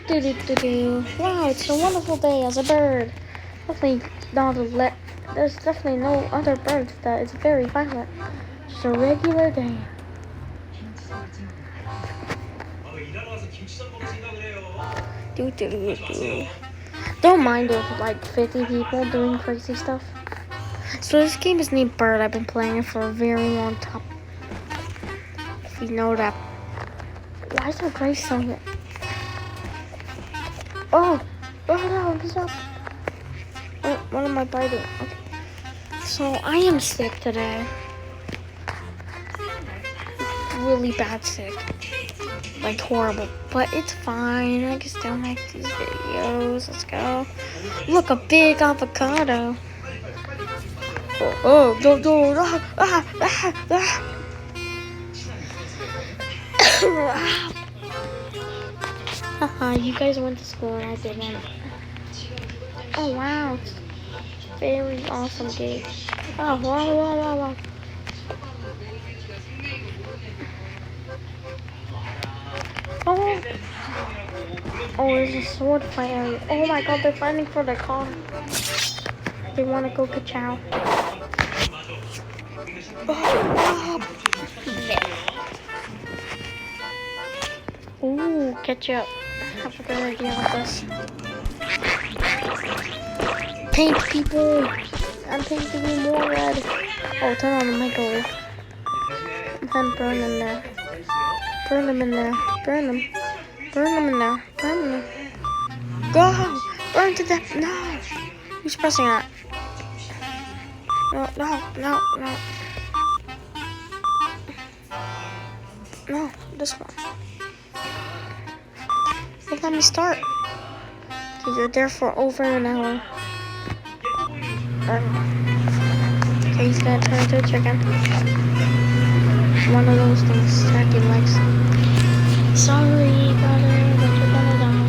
Wow, it's a wonderful day as a bird. Definitely not a There's definitely no other birds that is very violent. Just a regular day. Don't mind if like 50 people doing crazy stuff. So this game is named Bird. I've been playing it for a very long time. If you know that. Why is there Grace on it? Oh no, he's up. What am I biting? Okay. So I am sick today. Really bad sick. Like horrible. But it's fine. I can still make these videos. Let's go. Look, a big avocado. Haha, you guys went to school and I didn't. Oh wow. Very awesome game. Oh, wow. Oh, there's a sword fight area. Oh my god, they're fighting for the car. They want to go ka-chow. Ooh, ketchup. I have a good idea with this. Paint people. I'm painting you more red. Oh, turn on the microwave. And then burn them there. Burn them in there. Burn them. Burn them in there. Burn them in there. Go! Burn to death. No! Who's pressing that? No. No, this one. Hey, let me start. Okay, you're there for over an hour. Okay, he's gonna turn into a chicken. One of those things, turkey legs. Sorry, brother, but you're gonna die.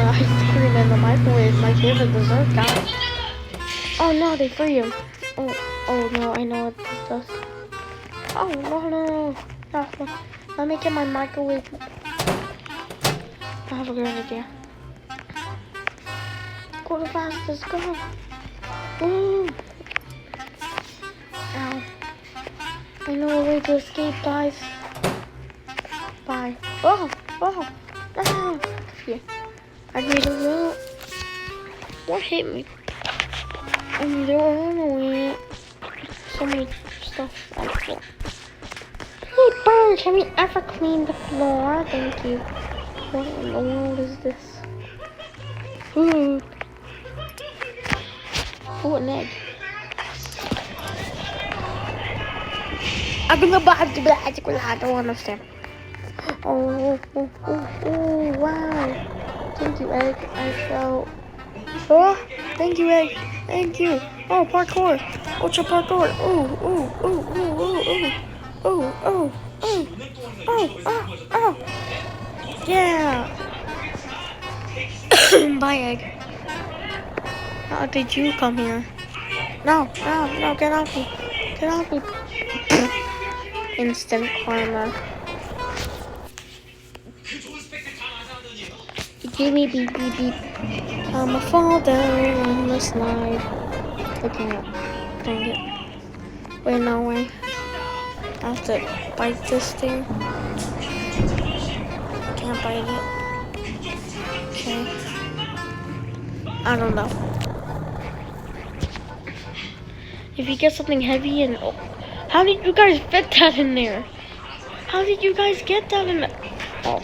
I threw him in the microwave, my favorite dessert, guys. Oh no, they free him. Oh no, I know what this does. Oh no. Let me get my microwave. I have a great idea. Go the fastest, go. Boom. Ow. I know a way to escape, guys. Bye. Oh. Yeah. I need a little. What hit me? I need to run away. So many stuff on the floor. Hey, bird, can we ever clean the floor? Thank you. What in the world is this? Food. Oh, an egg. I don't understand. Oh, wow. Thank you, egg. I fell. Oh, thank you, egg. Thank you. Oh, parkour. Ultra parkour. Oh. Yeah. Bye, egg. How did you come here? No, get off me. Get off me. Instant karma. Give me beep. I'ma fall down the slide. I can't. Dang it. Wait, no way. I have to bite this thing. Can't bite it. Okay. I don't know. If you get something heavy and... Oh, how did you guys fit that in there? How did you guys get that in there? Oh.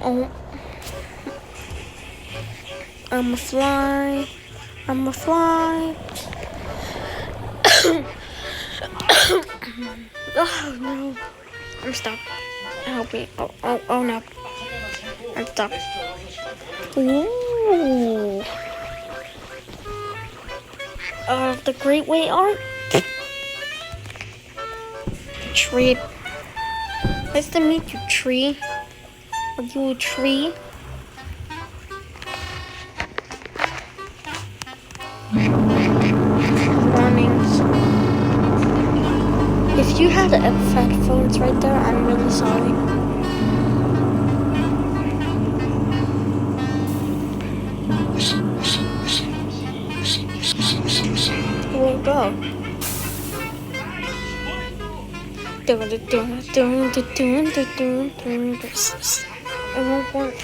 Oh. I'm a fly. Oh no. I'm stuck. Help me. Oh no. I'm stuck. Ooh. The Great White Art. Tree. Nice to meet you, tree. Are you a tree? Warnings. If If you had headphones right there, I'm really sorry. It won't go. It won't work.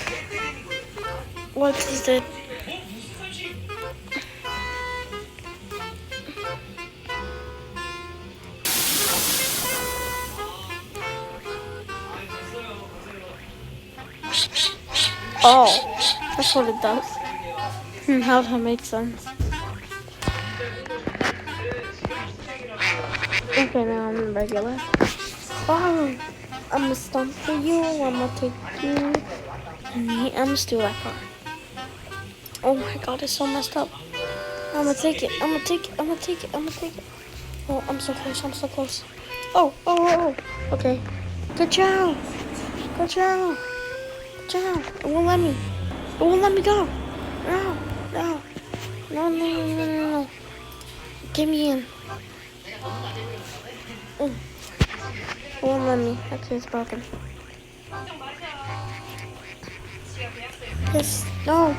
What is it? Oh, that's what it does. How that makes sense. Okay, now I'm regular. Oh, I'm gonna stomp for you. I'm gonna take you. And I'm gonna steal that car. Oh my god, it's so messed up. I'm gonna take it. I'm gonna take it. I'm gonna take it. I'm gonna take it. Oh, I'm so close. I'm so close. Oh. Okay. Good job. Good job. Good job. It won't let me. It won't let me go. No. Get me in. It won't let me. Okay, it's broken. Yes. No.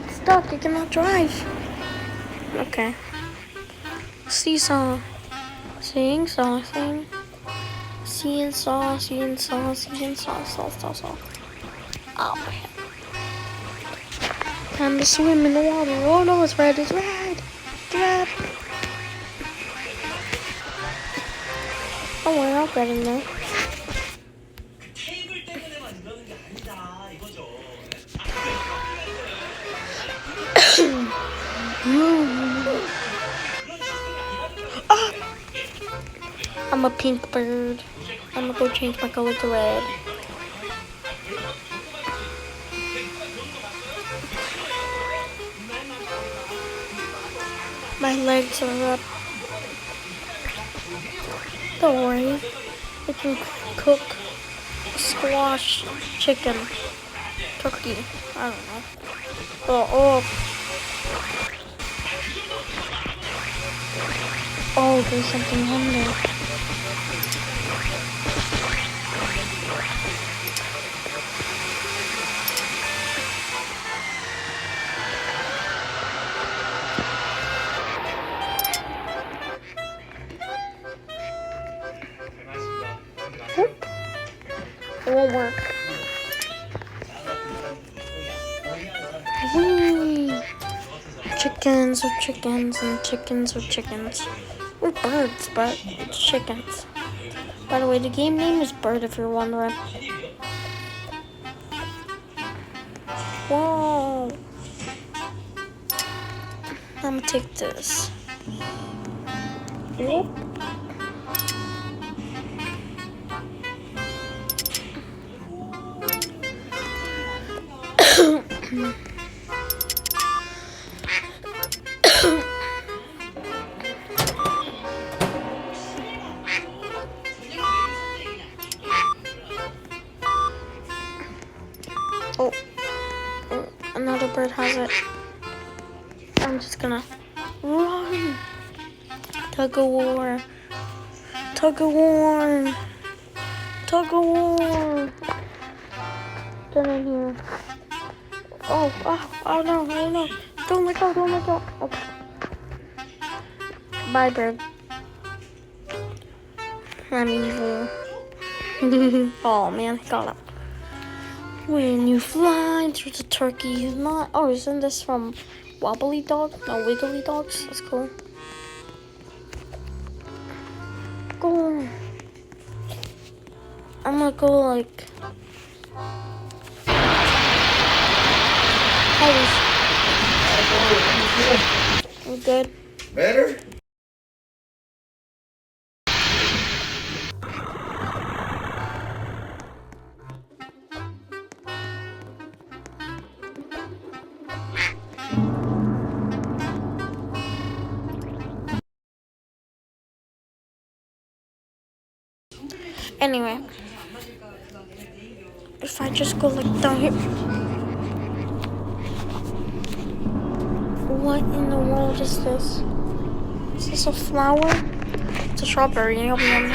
It's stuck. I cannot drive. Okay. Seesaw. Sing, saw. See and saw. Saw. Oh man. Time to swim in the water. Oh no, it's red. Red. Oh well, I'll get in there. I'm a pink bird. I'm gonna go change my color to red. My legs are up. Don't worry. I can cook squash, chicken, turkey. I don't know. Oh, there's something on there. It won't work. Whee! Chickens are chickens and chickens are chickens. We're birds, but it's chickens. By the way, the game name is Bird if you're wondering. Whoa! I'm gonna take this. Whoop. Oh, another bird has it. I'm just gonna run. Tug of war. Get in here. Oh no. Don't let go. Okay. Bye, bird. I'm evil. Oh man, I got up. When you fly through the turkey, not. Oh, isn't this from Wobbly Dog? No, Wiggly Dogs. That's cool. Go. I'm gonna go like. We're good. Better? Anyway, if I just go like down here. What in the world is this? Is this a flower? It's a strawberry. Yum, yum, yum.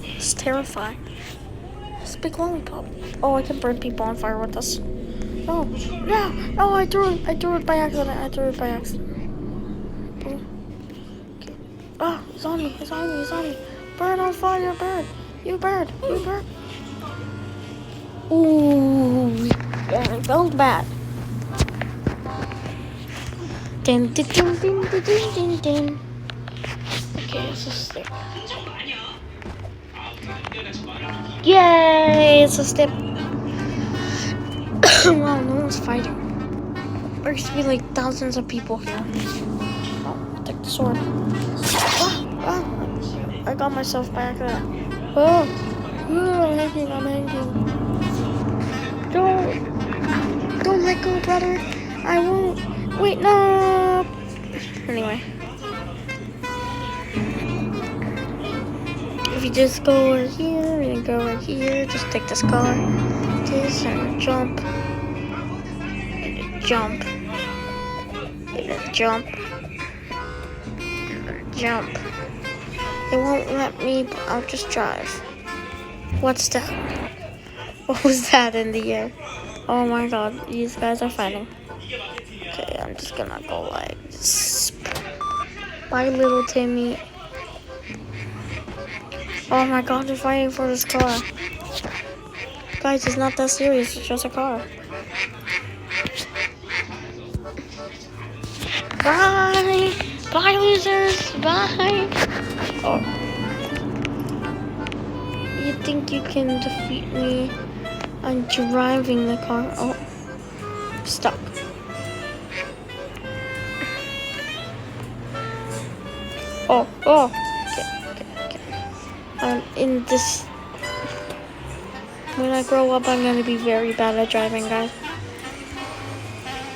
It's terrifying. It's a big lollipop. Oh, I can burn people on fire with this. Oh, no, no, I threw it by accident. Okay. Oh, he's on me. Bird on fire, bird. You bird. Ooh, yeah, it felt bad. Dun, dun, dun, dun, dun, dun, dun. Okay, it's a stick. Yay, it's a stick. Wow, no one's fighting. There used to be like thousands of people here. Oh, take the sword. Ah, I got myself back there. Oh, I'm hanging. Don't let go, brother. I won't. Wait, no. Anyway. If you just go over here and go over here, just take this car. This and jump. And jump. And jump. And jump. It won't let me, but I'll just drive. What's that? What was that in the air? Oh my god, these guys are fighting. Okay, I'm just gonna go like this. Bye, little Timmy. Oh my god, they're fighting for this car. Guys, it's not that serious, it's just a car. Bye! Bye, losers! Bye! Oh. You think you can defeat me? I'm driving the car. Oh. Stop. Oh. Okay. In this... When I grow up, I'm gonna be very bad at driving, guys.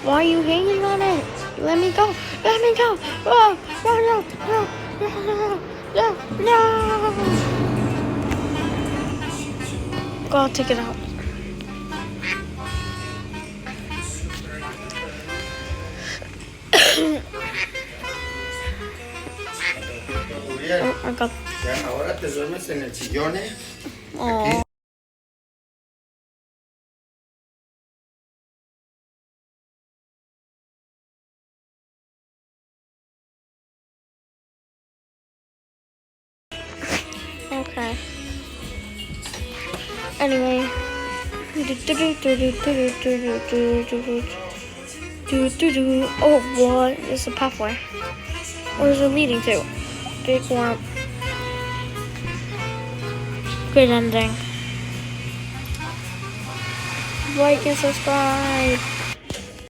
Why are you hanging on it? Let me go! Oh, no! God, take it out. Oh, I got... Ahora te duermes en el sillón, ¿eh? Oh. Okay. Anyway. Oh, what is the pathway? Where is it leading to? Big one. Good ending. Like and subscribe.